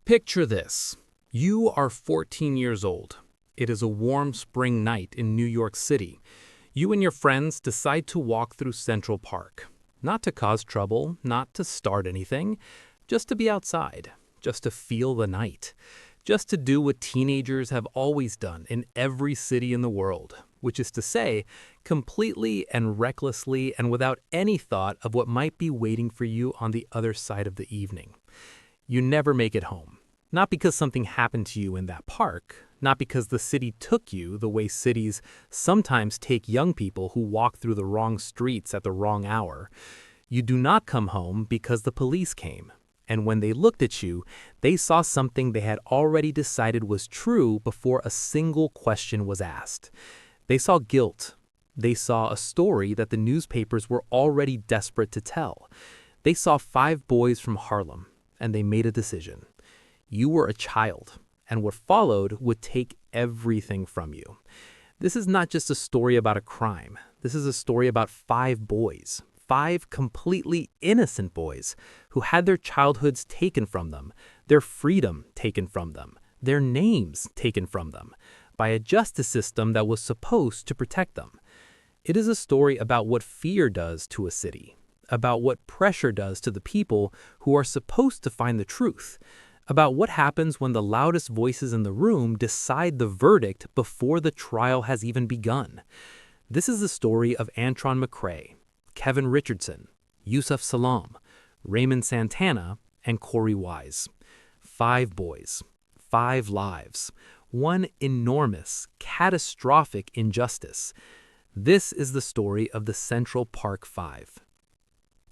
Picture this. You are 14 years old. It is a warm spring night in New York City. You and your friends decide to walk through Central Park. Not to cause trouble, not to start anything, just to be outside, just to feel the night, just to do what teenagers have always done in every city in the world, which is to say, completely and recklessly and without any thought of what might be waiting for you on the other side of the evening. You never make it home. Not because something happened to you in that park, not because the city took you the way cities sometimes take young people who walk through the wrong streets at the wrong hour. You do not come home because the police came. And when they looked at you, they saw something they had already decided was true before a single question was asked. They saw guilt. They saw a story that the newspapers were already desperate to tell. They saw 5 boys from Harlem, and they made a decision. You were a child, and what followed would take everything from you. This is not just a story about a crime. This is a story about 5 boys, 5 completely innocent boys who had their childhoods taken from them, their freedom taken from them, their names taken from them, by a justice system that was supposed to protect them. It is a story about what fear does to a city, about what pressure does to the people who are supposed to find the truth, about what happens when the loudest voices in the room decide the verdict before the trial has even begun. This is the story of Antron McCray, Kevin Richardson, Yusef Salaam, Raymond Santana, and Corey Wise. 5 boys, 5 lives, one enormous, catastrophic injustice. This is the story of the Central Park 5.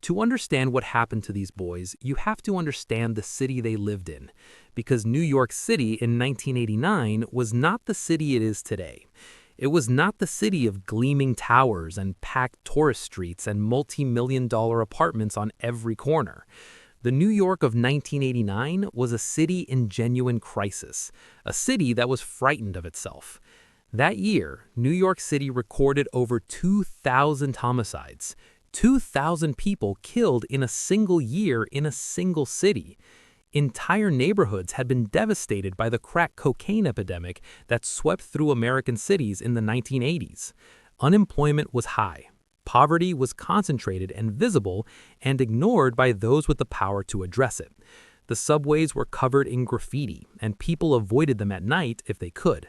To understand what happened to these boys, you have to understand the city they lived in, because New York City in 1989 was not the city it is today. It was not the city of gleaming towers and packed tourist streets and multi-million-dollar apartments on every corner. The New York of 1989 was a city in genuine crisis, a city that was frightened of itself. That year, New York City recorded over 2,000 homicides, 2,000 people killed in a single year in a single city. Entire neighborhoods had been devastated by the crack cocaine epidemic that swept through American cities in the 1980s. Unemployment was high. Poverty was concentrated and visible and ignored by those with the power to address it. The subways were covered in graffiti, and people avoided them at night if they could.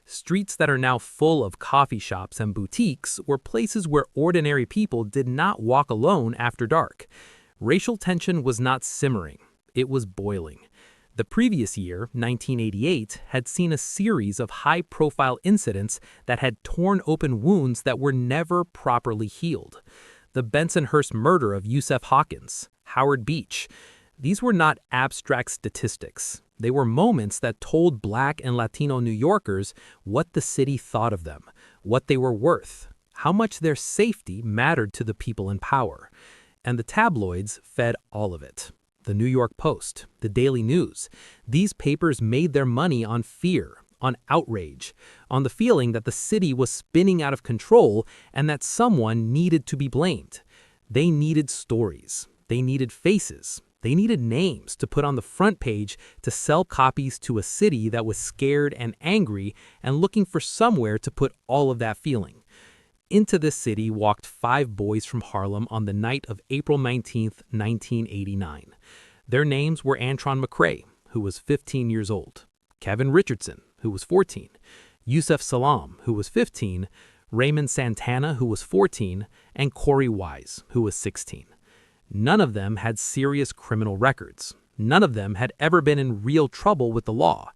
Streets that are now full of coffee shops and boutiques were places where ordinary people did not walk alone after dark. Racial tension was not simmering, it was boiling. The previous year, 1988, had seen a series of high-profile incidents that had torn open wounds that were never properly healed. The Bensonhurst murder of Yusef Hawkins, Howard Beach. These were not abstract statistics. They were moments that told Black and Latino New Yorkers what the city thought of them, what they were worth, how much their safety mattered to the people in power. And the tabloids fed all of it. The New York Post, the Daily News. These papers made their money on fear, on outrage, on the feeling that the city was spinning out of control and that someone needed to be blamed. They needed stories. They needed faces. They needed names to put on the front page to sell copies to a city that was scared and angry and looking for somewhere to put all of that feeling. Into this city walked 5 boys from Harlem on the night of April 19th, 1989. Their names were Antron McCray, who was 15 years old, Kevin Richardson, who was 14, Yusef Salaam, who was 15, Raymond Santana, who was 14, and Corey Wise, who was 16. None of them had serious criminal records. None of them had ever been in real trouble with the law.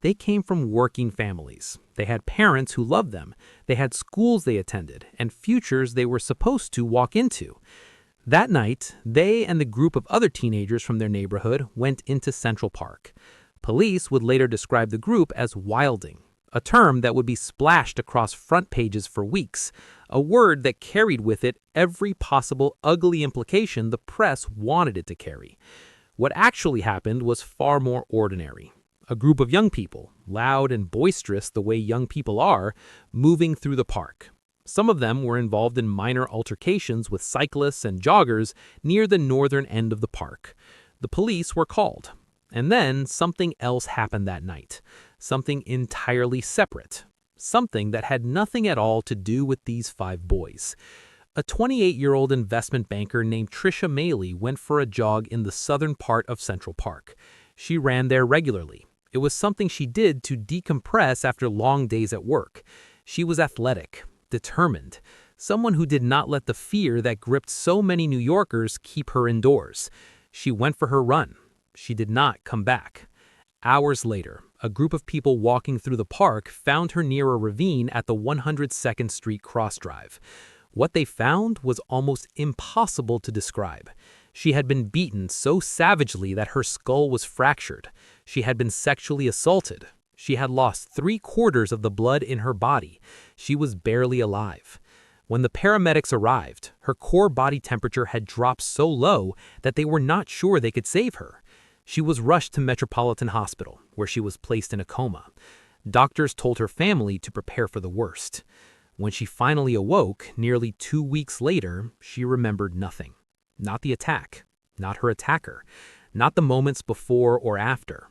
They came from working families. They had parents who loved them. They had schools they attended and futures they were supposed to walk into. That night, they and the group of other teenagers from their neighborhood went into Central Park. Police would later describe the group as wilding, a term that would be splashed across front pages for weeks, a word that carried with it every possible ugly implication the press wanted it to carry. What actually happened was far more ordinary. A group of young people, loud and boisterous the way young people are, moving through the park. Some of them were involved in minor altercations with cyclists and joggers near the northern end of the park. The police were called. And then something else happened that night, something entirely separate, something that had nothing at all to do with these 5 boys. A 28-year-old investment banker named Trisha Maley went for a jog in the southern part of Central Park. She ran there regularly. It was something she did to decompress after long days at work. She was athletic, determined, someone who did not let the fear that gripped so many New Yorkers keep her indoors. She went for her run. She did not come back. Hours later, a group of people walking through the park found her near a ravine at the 102nd Street cross drive. What they found was almost impossible to describe. She had been beaten so savagely that her skull was fractured. She had been sexually assaulted. She had lost 3/4 of the blood in her body. She was barely alive. When the paramedics arrived, her core body temperature had dropped so low that they were not sure they could save her. She was rushed to Metropolitan Hospital, where she was placed in a coma. Doctors told her family to prepare for the worst. When she finally awoke, nearly 2 weeks later, she remembered nothing. Not the attack, not her attacker, not the moments before or after.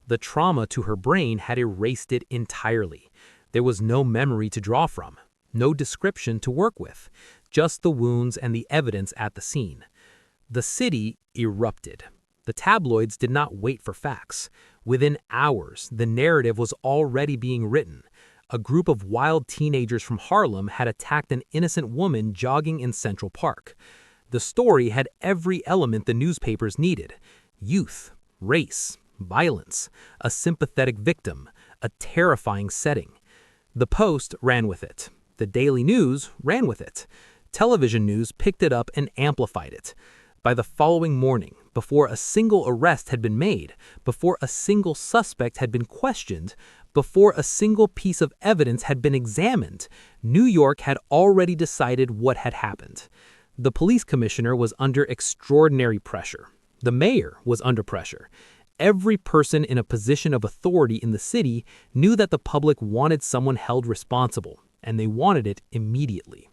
The trauma to her brain had erased it entirely. There was no memory to draw from, no description to work with, just the wounds and the evidence at the scene. The city erupted. The tabloids did not wait for facts. Within hours, the narrative was already being written. A group of wild teenagers from Harlem had attacked an innocent woman jogging in Central Park. The story had every element the newspapers needed: youth, race, violence, a sympathetic victim, a terrifying setting. The Post ran with it. The Daily News ran with it. Television news picked it up and amplified it. By the following morning, before a single arrest had been made, before a single suspect had been questioned, before a single piece of evidence had been examined, New York had already decided what had happened. The police commissioner was under extraordinary pressure. The mayor was under pressure. Every person in a position of authority in the city knew that the public wanted someone held responsible, and they wanted it immediately.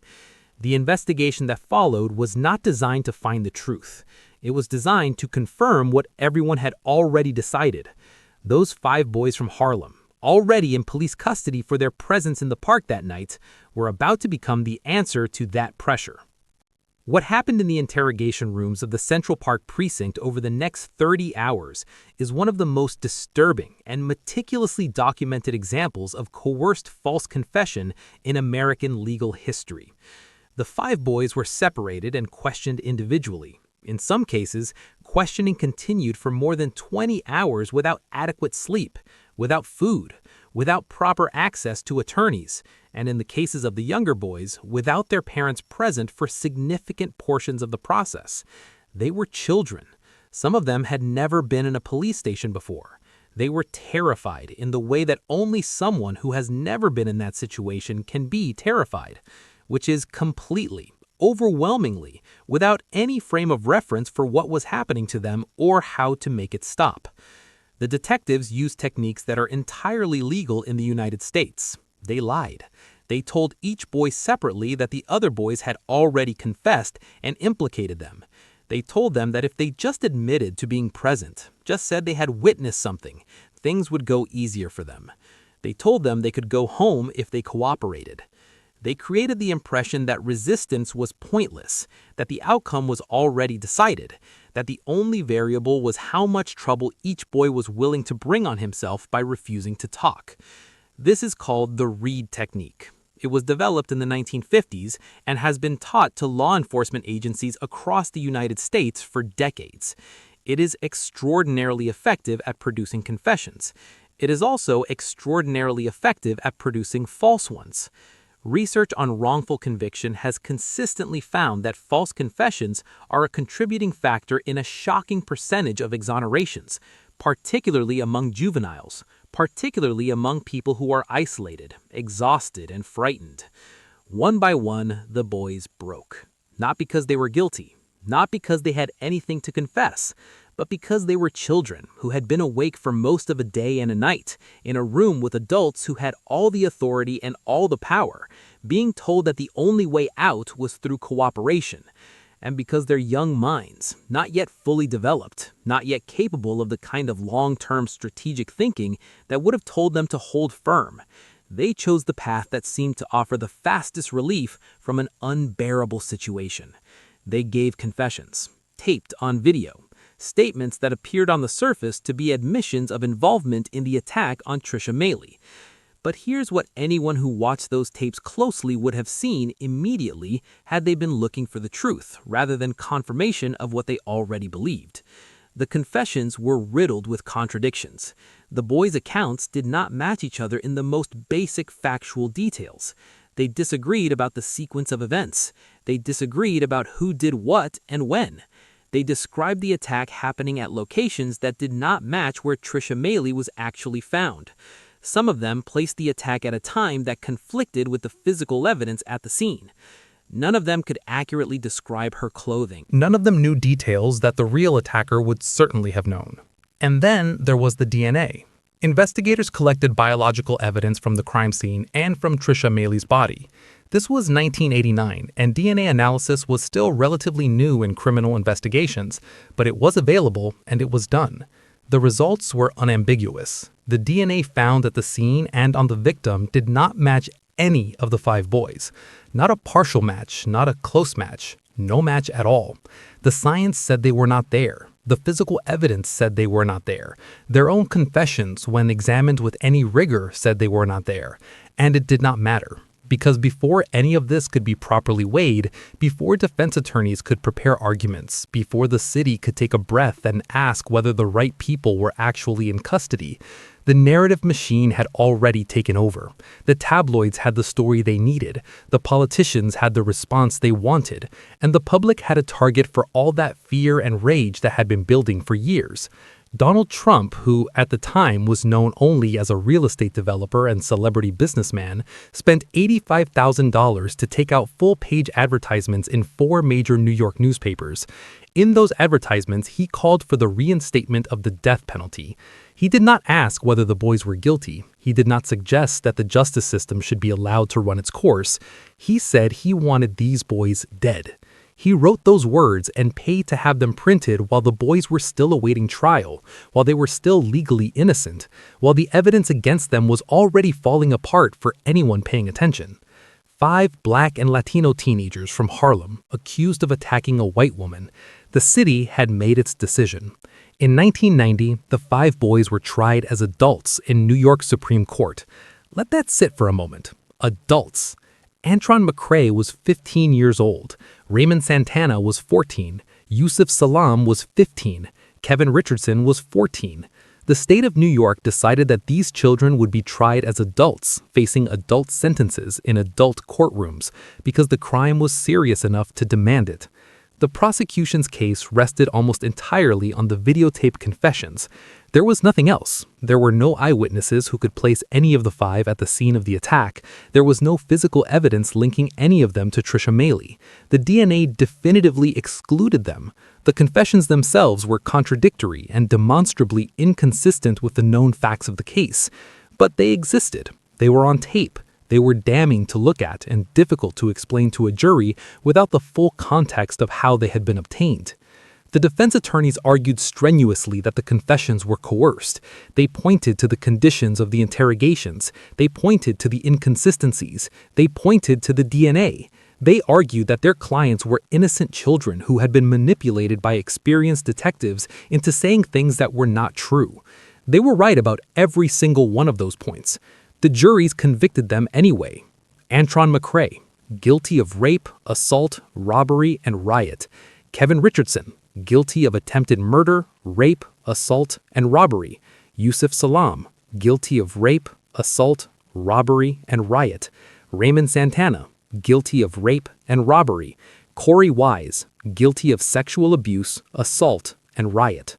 The investigation that followed was not designed to find the truth. It was designed to confirm what everyone had already decided. Those 5 boys from Harlem, already in police custody for their presence in the park that night, were about to become the answer to that pressure. What happened in the interrogation rooms of the Central Park precinct over the next 30 hours is one of the most disturbing and meticulously documented examples of coerced false confession in American legal history. The 5 boys were separated and questioned individually. In some cases, questioning continued for more than 20 hours without adequate sleep, without food, without proper access to attorneys, and in the cases of the younger boys, without their parents present for significant portions of the process. They were children. Some of them had never been in a police station before. They were terrified in the way that only someone who has never been in that situation can be terrified, which is completely, overwhelmingly, without any frame of reference for what was happening to them or how to make it stop. The detectives used techniques that are entirely legal in the United States. They lied. They told each boy separately that the other boys had already confessed and implicated them. They told them that if they just admitted to being present, just said they had witnessed something, things would go easier for them. They told them they could go home if they cooperated. They created the impression that resistance was pointless, that the outcome was already decided, that the only variable was how much trouble each boy was willing to bring on himself by refusing to talk. This is called the Reed technique. It was developed in the 1950s and has been taught to law enforcement agencies across the United States for decades. It is extraordinarily effective at producing confessions. It is also extraordinarily effective at producing false ones. Research on wrongful conviction has consistently found that false confessions are a contributing factor in a shocking percentage of exonerations, particularly among juveniles, particularly among people who are isolated, exhausted, and frightened. One by one, the boys broke. Not because they were guilty, not because they had anything to confess, but because they were children who had been awake for most of a day and a night, in a room with adults who had all the authority and all the power, being told that the only way out was through cooperation. and because they're young minds, not yet fully developed, not yet capable of the kind of long-term strategic thinking that would have told them to hold firm. They chose the path that seemed to offer the fastest relief from an unbearable situation. They gave confessions, taped on video, statements that appeared on the surface to be admissions of involvement in the attack on Trisha Meili. But here's what anyone who watched those tapes closely would have seen immediately had they been looking for the truth, rather than confirmation of what they already believed. The confessions were riddled with contradictions. The boys' accounts did not match each other in the most basic factual details. They disagreed about the sequence of events. They disagreed about who did what and when. They described the attack happening at locations that did not match where Trisha Meili was actually found. Some of them placed the attack at a time that conflicted with the physical evidence at the scene. None of them could accurately describe her clothing. None of them knew details that the real attacker would certainly have known. And then there was the DNA. Investigators collected biological evidence from the crime scene and from Trisha Meili's body. This was 1989, and DNA analysis was still relatively new in criminal investigations, but it was available and it was done. The results were unambiguous. The DNA found at the scene and on the victim did not match any of the 5 boys. Not a partial match, not a close match, no match at all. The science said they were not there. The physical evidence said they were not there. Their own confessions, when examined with any rigor, said they were not there. And it did not matter. Because before any of this could be properly weighed, before defense attorneys could prepare arguments, before the city could take a breath and ask whether the right people were actually in custody, the narrative machine had already taken over. The tabloids had the story they needed, the politicians had the response they wanted, and the public had a target for all that fear and rage that had been building for years. Donald Trump, who at the time was known only as a real estate developer and celebrity businessman, spent $85,000 to take out full-page advertisements in 4 major New York newspapers. In those advertisements, he called for the reinstatement of the death penalty. He did not ask whether the boys were guilty. He did not suggest that the justice system should be allowed to run its course. He said he wanted these boys dead. He wrote those words and paid to have them printed while the boys were still awaiting trial, while they were still legally innocent, while the evidence against them was already falling apart for anyone paying attention. 5 Black and Latino teenagers from Harlem accused of attacking a white woman. The city had made its decision. In 1990, the 5 boys were tried as adults in New York Supreme Court. Let that sit for a moment. Adults. Antron McCrae was 15 years old. Raymond Santana was 14. Yusuf Salam was 15. Kevin Richardson was 14. The state of New York decided that these children would be tried as adults, facing adult sentences in adult courtrooms, because the crime was serious enough to demand it. The prosecution's case rested almost entirely on the videotape confessions. There was nothing else. There were no eyewitnesses who could place any of the 5 at the scene of the attack. There was no physical evidence linking any of them to Trisha Meili. The DNA definitively excluded them. The confessions themselves were contradictory and demonstrably inconsistent with the known facts of the case. But they existed. They were on tape. They were damning to look at and difficult to explain to a jury without the full context of how they had been obtained. The defense attorneys argued strenuously that the confessions were coerced. They pointed to the conditions of the interrogations. They pointed to the inconsistencies. They pointed to the DNA. They argued that their clients were innocent children who had been manipulated by experienced detectives into saying things that were not true. They were right about every single one of those points. The juries convicted them anyway. Antron McCrae, guilty of rape, assault, robbery, and riot. Kevin Richardson, guilty of attempted murder, rape, assault, and robbery. Yusuf Salam, guilty of rape, assault, robbery, and riot. Raymond Santana, guilty of rape and robbery. Corey Wise, guilty of sexual abuse, assault, and riot.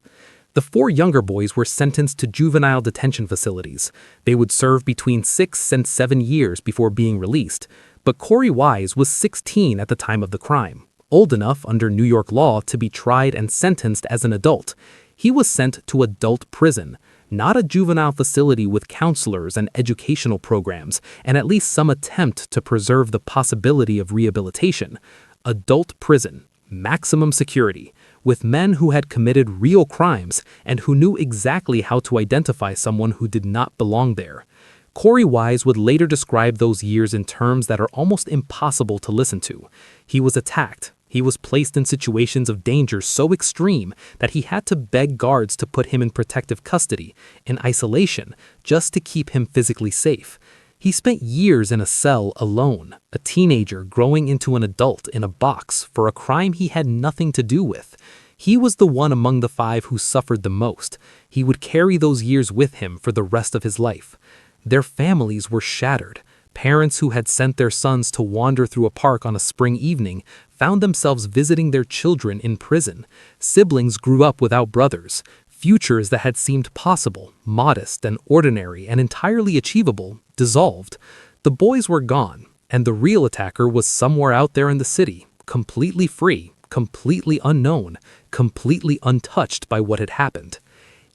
The 4 younger boys were sentenced to juvenile detention facilities. They would serve between 6 and 7 years before being released. But Corey Wise was 16 at the time of the crime, old enough under New York law to be tried and sentenced as an adult. He was sent to adult prison, not a juvenile facility with counselors and educational programs, and at least some attempt to preserve the possibility of rehabilitation. Adult prison, maximum security, with men who had committed real crimes and who knew exactly how to identify someone who did not belong there. Corey Wise would later describe those years in terms that are almost impossible to listen to. He was attacked. He was placed in situations of danger so extreme that he had to beg guards to put him in protective custody, in isolation, just to keep him physically safe. He spent years in a cell alone, a teenager growing into an adult in a box for a crime he had nothing to do with. He was the one among the 5 who suffered the most. He would carry those years with him for the rest of his life. Their families were shattered. Parents who had sent their sons to wander through a park on a spring evening found themselves visiting their children in prison. Siblings grew up without brothers. Futures that had seemed possible, modest and ordinary and entirely achievable, dissolved. The boys were gone, and the real attacker was somewhere out there in the city, completely free, completely unknown, completely untouched by what had happened.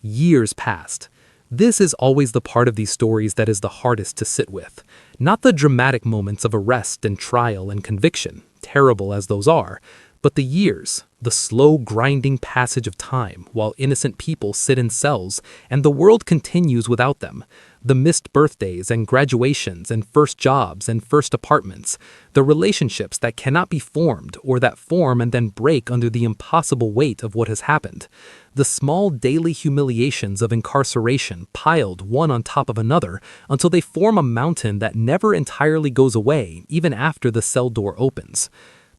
Years passed. This is always the part of these stories that is the hardest to sit with. Not the dramatic moments of arrest and trial and conviction, terrible as those are, but the years, the slow grinding passage of time while innocent people sit in cells and the world continues without them. The missed birthdays and graduations and first jobs and first apartments. The relationships that cannot be formed or that form and then break under the impossible weight of what has happened. The small daily humiliations of incarceration piled one on top of another until they form a mountain that never entirely goes away even after the cell door opens.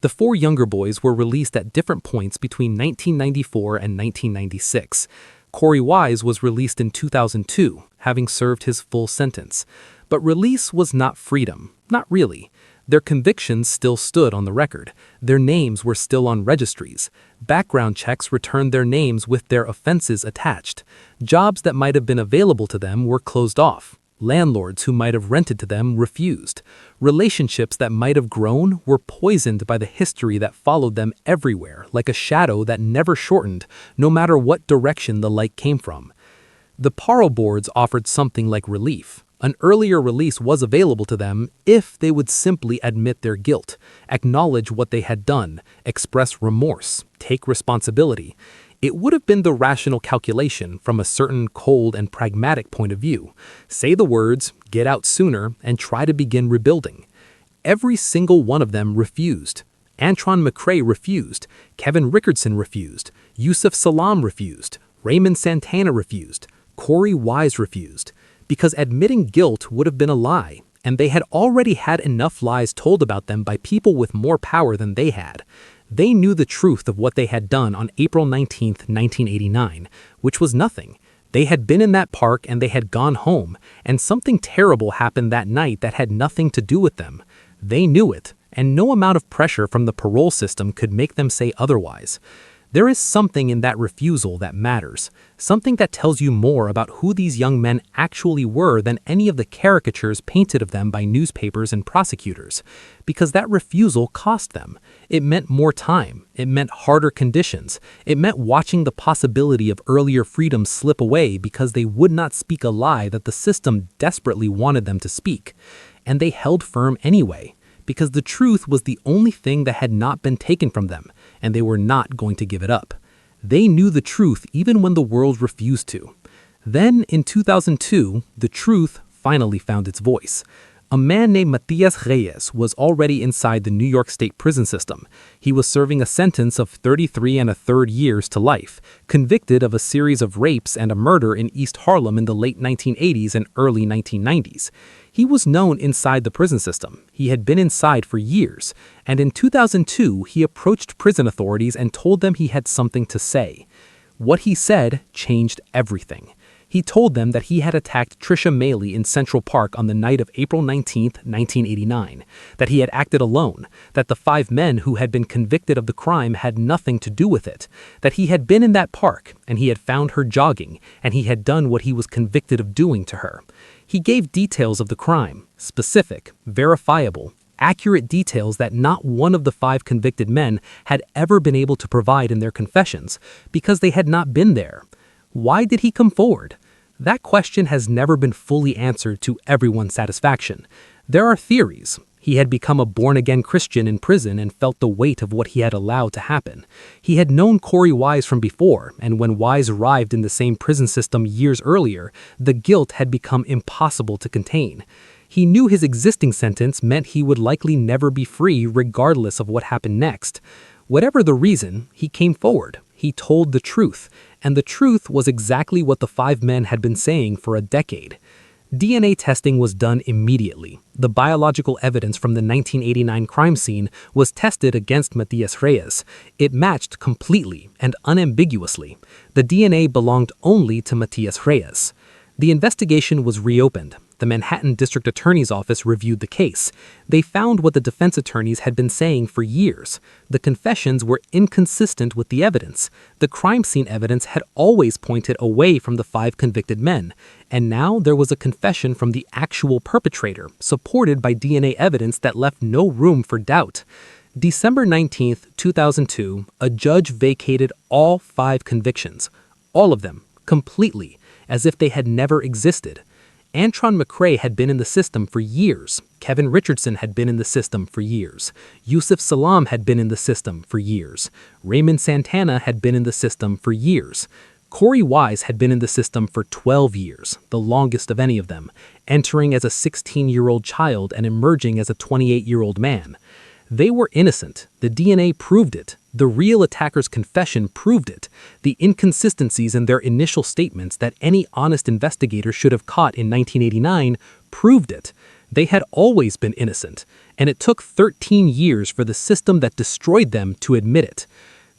The 4 younger boys were released at different points between 1994 and 1996. Corey Wise was released in 2002, having served his full sentence. But release was not freedom, not really. Their convictions still stood on the record. Their names were still on registries. Background checks returned their names with their offenses attached. Jobs that might have been available to them were closed off. Landlords who might have rented to them refused. Relationships that might have grown were poisoned by the history that followed them everywhere, like a shadow that never shortened, no matter what direction the light came from. The parole boards offered something like relief. An earlier release was available to them if they would simply admit their guilt, acknowledge what they had done, express remorse, take responsibility. It would have been the rational calculation from a certain cold and pragmatic point of view. Say the words, get out sooner, and try to begin rebuilding. Every single one of them refused. Antron McCrae refused. Kevin Rickardson refused. Yusuf Salam refused. Raymond Santana refused. Corey Wise refused. Because admitting guilt would have been a lie, and they had already had enough lies told about them by people with more power than they had. They knew the truth of what they had done on April 19, 1989, which was nothing. They had been in that park and they had gone home, and something terrible happened that night that had nothing to do with them. They knew it, and no amount of pressure from the parole system could make them say otherwise. There is something in that refusal that matters, something that tells you more about who these young men actually were than any of the caricatures painted of them by newspapers and prosecutors, because that refusal cost them. It meant more time, it meant harder conditions, it meant watching the possibility of earlier freedom slip away because they would not speak a lie that the system desperately wanted them to speak. And they held firm anyway, because the truth was the only thing that had not been taken from them, and they were not going to give it up. They knew the truth even when the world refused to. Then, in 2002, the truth finally found its voice. A man named Matias Reyes was already inside the New York State prison system. He was serving a sentence of 33 1/3 years to life, convicted of a series of rapes and a murder in East Harlem in the late 1980s and early 1990s. He was known inside the prison system. He had been inside for years, and in 2002, he approached prison authorities and told them he had something to say. What he said changed everything. He told them that he had attacked Trisha Maley in Central Park on the night of April 19, 1989, that he had acted alone, that the 5 men who had been convicted of the crime had nothing to do with it, that he had been in that park and he had found her jogging and he had done what he was convicted of doing to her. He gave details of the crime, specific, verifiable, accurate details that not one of the 5 convicted men had ever been able to provide in their confessions because they had not been there. Why did he come forward? That question has never been fully answered to everyone's satisfaction. There are theories. He had become a born-again Christian in prison and felt the weight of what he had allowed to happen. He had known Corey Wise from before, and when Wise arrived in the same prison system years earlier, the guilt had become impossible to contain. He knew his existing sentence meant he would likely never be free regardless of what happened next. Whatever the reason, he came forward. He told the truth, and the truth was exactly what the 5 men had been saying for a decade. DNA testing was done immediately. The biological evidence from the 1989 crime scene was tested against Matias Reyes. It matched completely and unambiguously. The DNA belonged only to Matias Reyes. The investigation was reopened. The Manhattan District Attorney's Office reviewed the case. They found what the defense attorneys had been saying for years. The confessions were inconsistent with the evidence. The crime scene evidence had always pointed away from the 5 convicted men, and now there was a confession from the actual perpetrator, supported by DNA evidence that left no room for doubt. December 19, 2002, a judge vacated all 5 convictions. All of them, completely, as if they had never existed. Antron McCrae had been in the system for years. Kevin Richardson had been in the system for years. Yusuf Salam had been in the system for years. Raymond Santana had been in the system for years. Corey Wise had been in the system for 12 years, the longest of any of them, entering as a 16-year-old child and emerging as a 28-year-old man. They were innocent. The DNA proved it. The real attacker's confession proved it. The inconsistencies in their initial statements that any honest investigator should have caught in 1989 proved it. They had always been innocent, and it took 13 years for the system that destroyed them to admit it.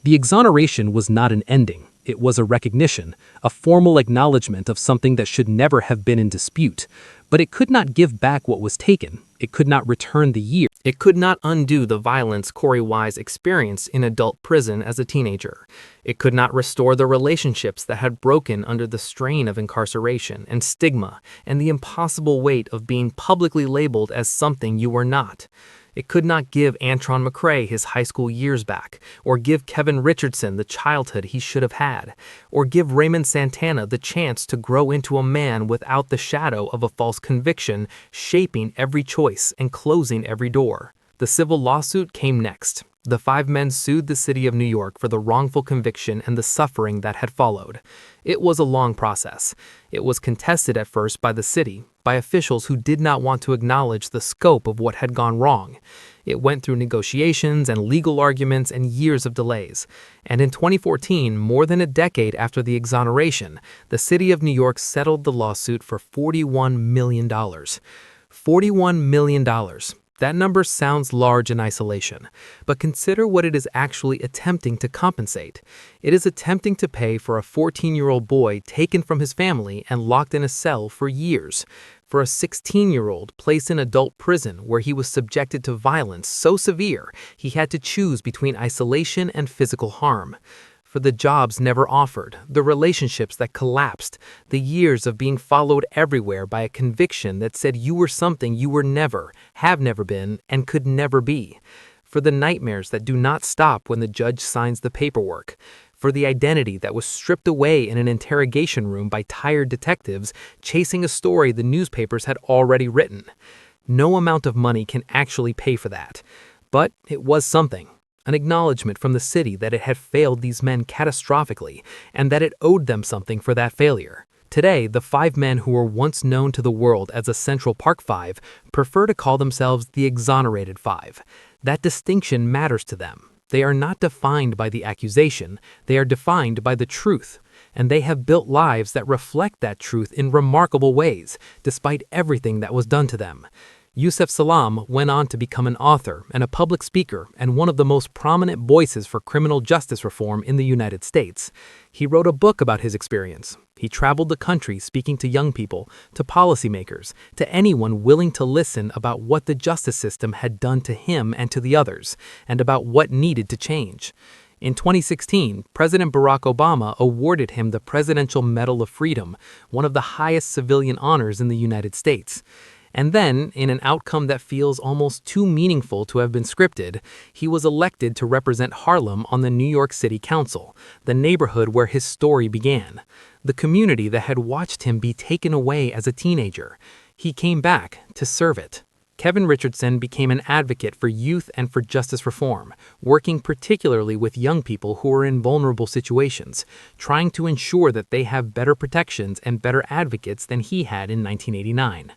The exoneration was not an ending. It was a recognition, a formal acknowledgement of something that should never have been in dispute. But it could not give back what was taken. It could not return the year. It could not undo the violence Corey Wise experienced in adult prison as a teenager. It could not restore the relationships that had broken under the strain of incarceration and stigma and the impossible weight of being publicly labeled as something you were not. It could not give Antron McCrae his high school years back, or give Kevin Richardson the childhood he should have had, or give Raymond Santana the chance to grow into a man without the shadow of a false conviction shaping every choice and closing every door. The civil lawsuit came next. The 5 men sued the city of New York for the wrongful conviction and the suffering that had followed. It was a long process. It was contested at first by the city, by officials who did not want to acknowledge the scope of what had gone wrong. It went through negotiations and legal arguments and years of delays. And in 2014, more than a decade after the exoneration, the city of New York settled the lawsuit for $41 million. $41 million. That number sounds large in isolation, but consider what it is actually attempting to compensate. It is attempting to pay for a 14-year-old boy taken from his family and locked in a cell for years, for a 16-year-old placed in adult prison where he was subjected to violence so severe he had to choose between isolation and physical harm. For the jobs never offered, the relationships that collapsed, the years of being followed everywhere by a conviction that said you were something you were never, have never been, and could never be. For the nightmares that do not stop when the judge signs the paperwork. For the identity that was stripped away in an interrogation room by tired detectives chasing a story the newspapers had already written. No amount of money can actually pay for that. But it was something. An acknowledgement from the city that it had failed these men catastrophically and that it owed them something for that failure. Today, the 5 men who were once known to the world as the Central Park 5 prefer to call themselves the Exonerated 5. That distinction matters to them. They are not defined by the accusation, they are defined by the truth. And they have built lives that reflect that truth in remarkable ways, despite everything that was done to them. Yusuf Salam went on to become an author and a public speaker and one of the most prominent voices for criminal justice reform in the United States. He wrote a book about his experience. He traveled the country speaking to young people, to policymakers, to anyone willing to listen about what the justice system had done to him and to the others, and about what needed to change. In 2016, President Barack Obama awarded him the Presidential Medal of Freedom, one of the highest civilian honors in the United States. And then, in an outcome that feels almost too meaningful to have been scripted, he was elected to represent Harlem on the New York City Council, the neighborhood where his story began, the community that had watched him be taken away as a teenager. He came back to serve it. Kevin Richardson became an advocate for youth and for justice reform, working particularly with young people who are in vulnerable situations, trying to ensure that they have better protections and better advocates than he had in 1989.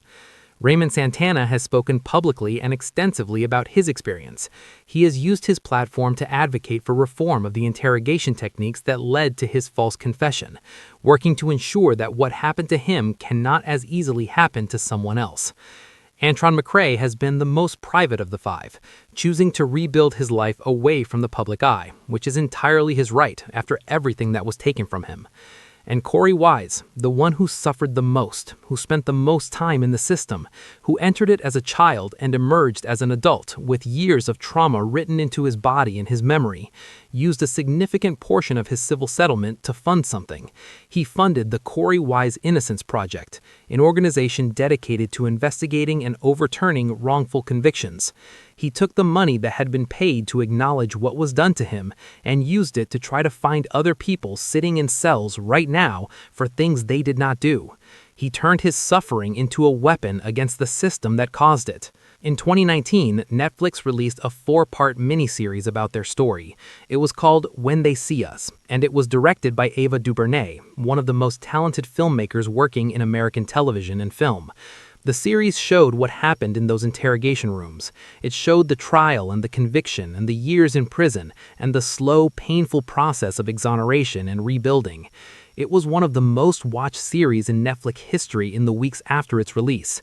Raymond Santana has spoken publicly and extensively about his experience. He has used his platform to advocate for reform of the interrogation techniques that led to his false confession, working to ensure that what happened to him cannot as easily happen to someone else. Antron McCray has been the most private of the five, choosing to rebuild his life away from the public eye, which is entirely his right after everything that was taken from him. And Corey Wise, the one who suffered the most, who spent the most time in the system, who entered it as a child and emerged as an adult with years of trauma written into his body and his memory, used a significant portion of his civil settlement to fund something. He funded the Corey Wise Innocence Project, an organization dedicated to investigating and overturning wrongful convictions. He took the money that had been paid to acknowledge what was done to him and used it to try to find other people sitting in cells right now for things they did not do. He turned his suffering into a weapon against the system that caused it. In 2019, Netflix released a 4-part miniseries about their story. It was called When They See Us, and it was directed by Ava DuVernay, one of the most talented filmmakers working in American television and film. The series showed what happened in those interrogation rooms. It showed the trial and the conviction and the years in prison and the slow, painful process of exoneration and rebuilding. It was one of the most watched series in Netflix history in the weeks after its release.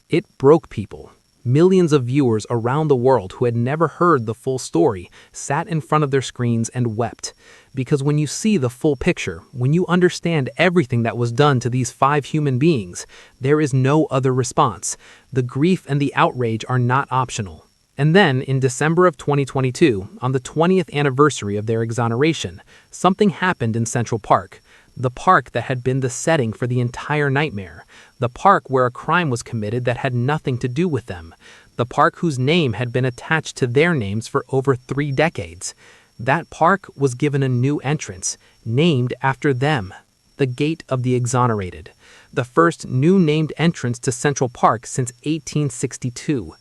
It broke people. Millions of viewers around the world who had never heard the full story sat in front of their screens and wept. Because when you see the full picture, when you understand everything that was done to these 5 human beings, there is no other response. The grief and the outrage are not optional. And then, in December of 2022, on the 20th anniversary of their exoneration, something happened in Central Park. The park that had been the setting for the entire nightmare. The park where a crime was committed that had nothing to do with them. The park whose name had been attached to their names for over 3 decades. That park was given a new entrance, named after them. The Gate of the Exonerated. The first new named entrance to Central Park since 1862.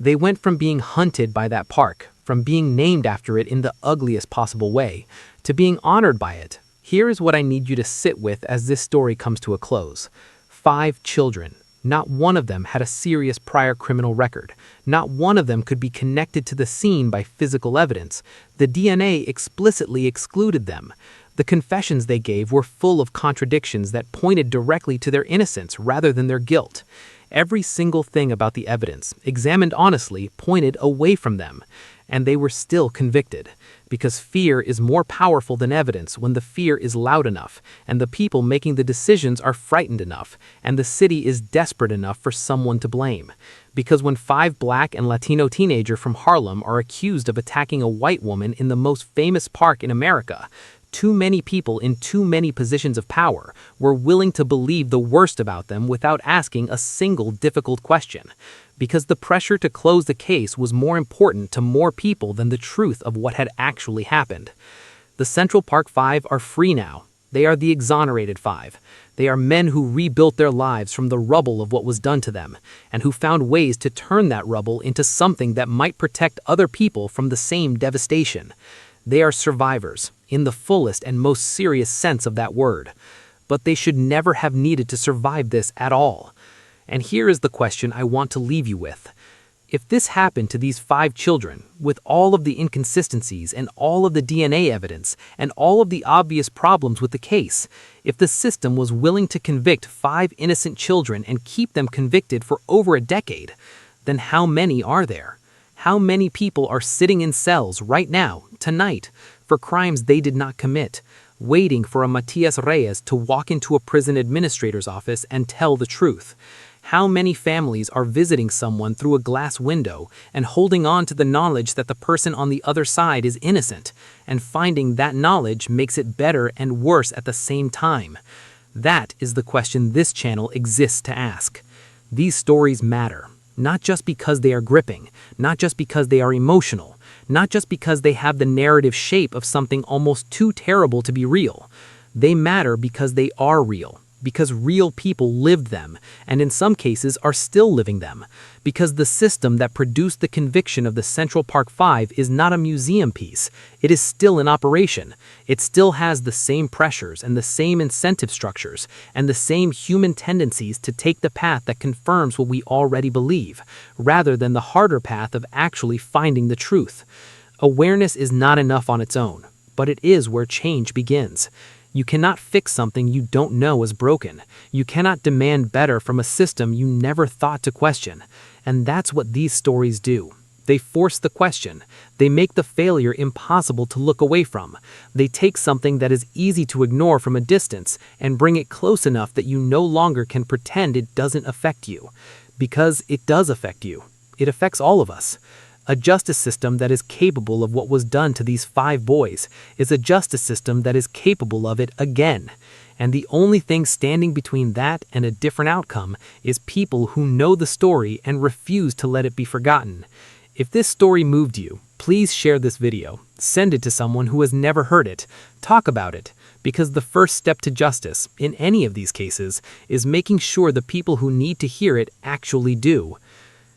They went from being hunted by that park, from being named after it in the ugliest possible way, to being honored by it. Here is what I need you to sit with as this story comes to a close. 5 children. Not one of them had a serious prior criminal record. Not one of them could be connected to the scene by physical evidence. The DNA explicitly excluded them. The confessions they gave were full of contradictions that pointed directly to their innocence rather than their guilt. Every single thing about the evidence, examined honestly, pointed away from them. And they were still convicted. Because fear is more powerful than evidence when the fear is loud enough, and the people making the decisions are frightened enough, and the city is desperate enough for someone to blame. Because when 5 Black and Latino teenagers from Harlem are accused of attacking a white woman in the most famous park in America, too many people in too many positions of power were willing to believe the worst about them without asking a single difficult question. Because the pressure to close the case was more important to more people than the truth of what had actually happened. The Central Park 5 are free now. They are the exonerated 5. They are men who rebuilt their lives from the rubble of what was done to them, and who found ways to turn that rubble into something that might protect other people from the same devastation. They are survivors, in the fullest and most serious sense of that word. But they should never have needed to survive this at all. And here is the question I want to leave you with. If this happened to these 5 children, with all of the inconsistencies and all of the DNA evidence and all of the obvious problems with the case, if the system was willing to convict 5 innocent children and keep them convicted for over a decade, then how many are there? How many people are sitting in cells right now, tonight, for crimes they did not commit, waiting for a Matias Reyes to walk into a prison administrator's office and tell the truth? How many families are visiting someone through a glass window and holding on to the knowledge that the person on the other side is innocent, and finding that knowledge makes it better and worse at the same time? That is the question this channel exists to ask. These stories matter, not just because they are gripping, not just because they are emotional, not just because they have the narrative shape of something almost too terrible to be real. They matter because they are real. because real people lived them, and in some cases are still living them. Because the system that produced the conviction of the Central Park Five is not a museum piece. It is still in operation. It still has the same pressures and the same incentive structures and the same human tendencies to take the path that confirms what we already believe, rather than the harder path of actually finding the truth. Awareness is not enough on its own, but it is where change begins. You cannot fix something you don't know is broken. You cannot demand better from a system you never thought to question. And that's what these stories do. They force the question. They make the failure impossible to look away from. They take something that is easy to ignore from a distance and bring it close enough that you no longer can pretend it doesn't affect you. Because it does affect you. It affects all of us. A justice system that is capable of what was done to these 5 boys is a justice system that is capable of it again. And the only thing standing between that and a different outcome is people who know the story and refuse to let it be forgotten. If this story moved you, please share this video. Send it to someone who has never heard it. Talk about it. Because the first step to justice, in any of these cases, is making sure the people who need to hear it actually do.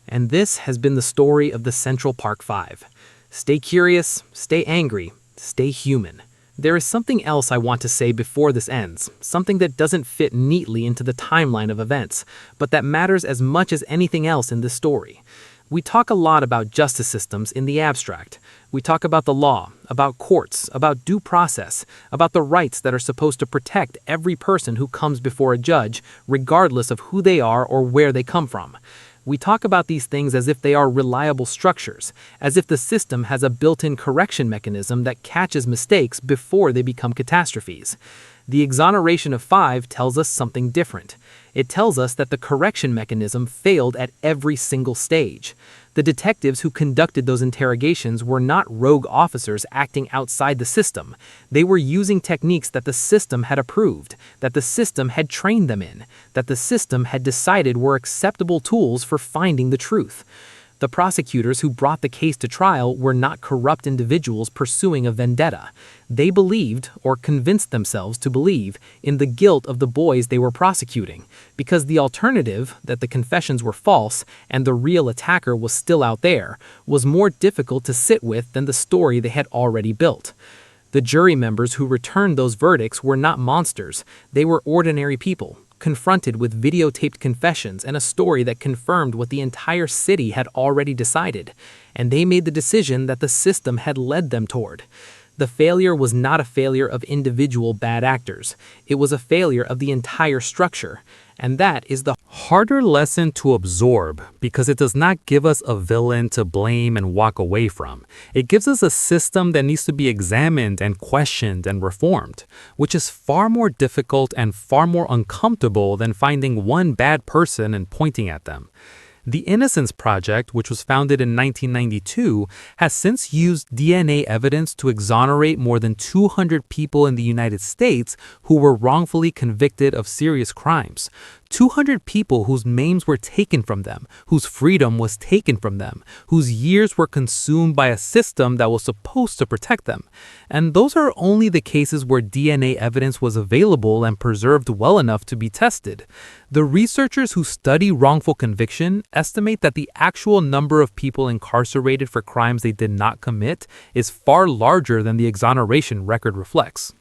And this has been the story of the Central Park Five. Stay curious, stay angry, stay human. There is something else I want to say before this ends, something that doesn't fit neatly into the timeline of events, but that matters as much as anything else in this story. We talk a lot about justice systems in the abstract. We talk about the law, about courts, about due process, about the rights that are supposed to protect every person who comes before a judge, regardless of who they are or where they come from. We talk about these things as if they are reliable structures, as if the system has a built-in correction mechanism that catches mistakes before they become catastrophes. The Exoneration of Five tells us something different. It tells us that the correction mechanism failed at every single stage. The detectives who conducted those interrogations were not rogue officers acting outside the system. They were using techniques that the system had approved, that the system had trained them in, that the system had decided were acceptable tools for finding the truth. The prosecutors who brought the case to trial were not corrupt individuals pursuing a vendetta. They believed, or convinced themselves to believe, in the guilt of the boys they were prosecuting, because the alternative, that the confessions were false and the real attacker was still out there, was more difficult to sit with than the story they had already built. The jury members who returned those verdicts were not monsters. They were ordinary people, confronted with videotaped confessions and a story that confirmed what the entire city had already decided, and they made the decision that the system had led them toward. The failure was not a failure of individual bad actors. It was a failure of the entire structure, and that is the harder lesson to absorb because it does not give us a villain to blame and walk away from. It gives us a system that needs to be examined and questioned and reformed, which is far more difficult and far more uncomfortable than finding one bad person and pointing at them. The Innocence Project, which was founded in 1992, has since used DNA evidence to exonerate more than 200 people in the United States who were wrongfully convicted of serious crimes. 200 people whose names were taken from them, whose freedom was taken from them, whose years were consumed by a system that was supposed to protect them. And those are only the cases where DNA evidence was available and preserved well enough to be tested. The researchers who study wrongful conviction estimate that the actual number of people incarcerated for crimes they did not commit is far larger than the exoneration record reflects.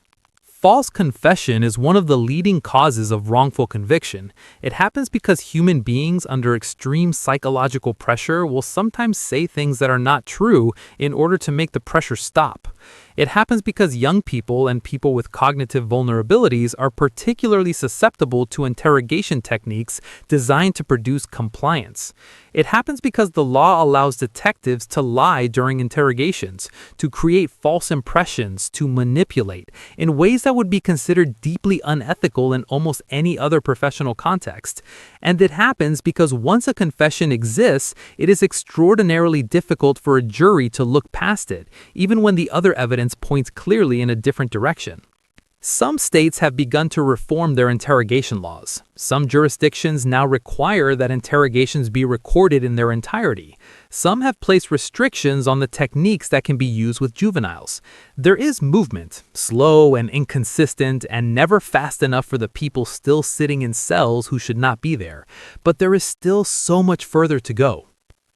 False confession is one of the leading causes of wrongful conviction. It happens because human beings under extreme psychological pressure will sometimes say things that are not true in order to make the pressure stop. It happens because young people and people with cognitive vulnerabilities are particularly susceptible to interrogation techniques designed to produce compliance. It happens because the law allows detectives to lie during interrogations, to create false impressions, to manipulate, in ways that would be considered deeply unethical in almost any other professional context. And it happens because once a confession exists, it is extraordinarily difficult for a jury to look past it, even when the other evidence points clearly in a different direction. Some states have begun to reform their interrogation laws. Some jurisdictions now require that interrogations be recorded in their entirety. Some have placed restrictions on the techniques that can be used with juveniles. There is movement, slow and inconsistent and never fast enough for the people still sitting in cells who should not be there, but there is still so much further to go.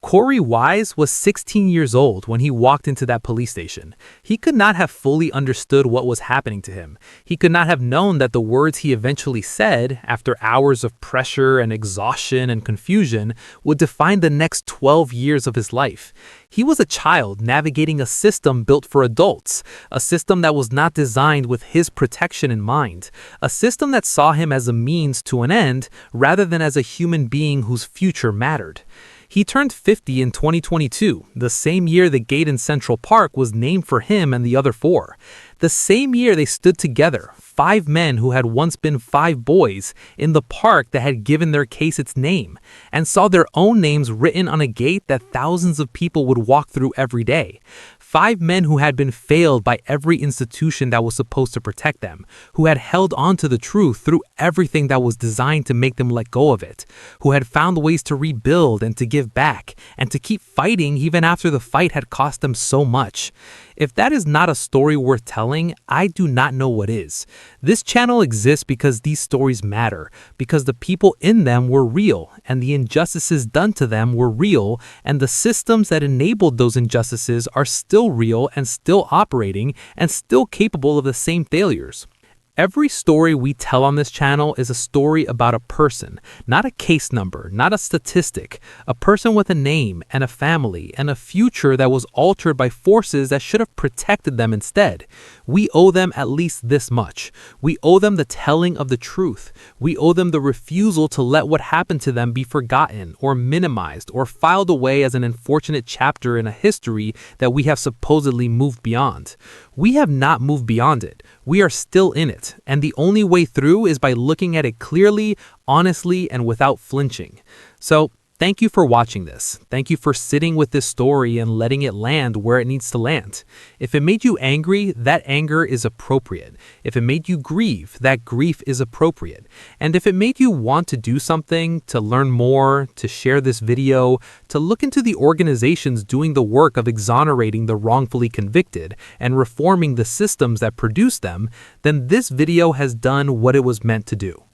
Corey Wise was 16 years old when he walked into that police station. He could not have fully understood what was happening to him. He could not have known that the words he eventually said, after hours of pressure and exhaustion and confusion, would define the next 12 years of his life. He was a child navigating a system built for adults, a system that was not designed with his protection in mind, a system that saw him as a means to an end rather than as a human being whose future mattered. He turned 50 in 2022, the same year the gate in Central Park was named for him and the other four. The same year they stood together, 5 men who had once been 5 boys, in the park that had given their case its name, and saw their own names written on a gate that thousands of people would walk through every day. 5 men who had been failed by every institution that was supposed to protect them, who had held on to the truth through everything that was designed to make them let go of it, who had found ways to rebuild and to give back, and to keep fighting even after the fight had cost them so much. If that is not a story worth telling, I do not know what is. This channel exists because these stories matter, because the people in them were real, and the injustices done to them were real, and the systems that enabled those injustices are still real and still operating and still capable of the same failures. Every story we tell on this channel is a story about a person, not a case number, not a statistic, a person with a name and a family and a future that was altered by forces that should have protected them instead. We owe them at least this much. We owe them the telling of the truth. We owe them the refusal to let what happened to them be forgotten or minimized or filed away as an unfortunate chapter in a history that we have supposedly moved beyond. We have not moved beyond it. We are still in it, and the only way through is by looking at it clearly, honestly, and without flinching. So, thank you for watching this. Thank you for sitting with this story and letting it land where it needs to land. If it made you angry, that anger is appropriate. If it made you grieve, that grief is appropriate. And if it made you want to do something, to learn more, to share this video, to look into the organizations doing the work of exonerating the wrongfully convicted and reforming the systems that produce them, then this video has done what it was meant to do.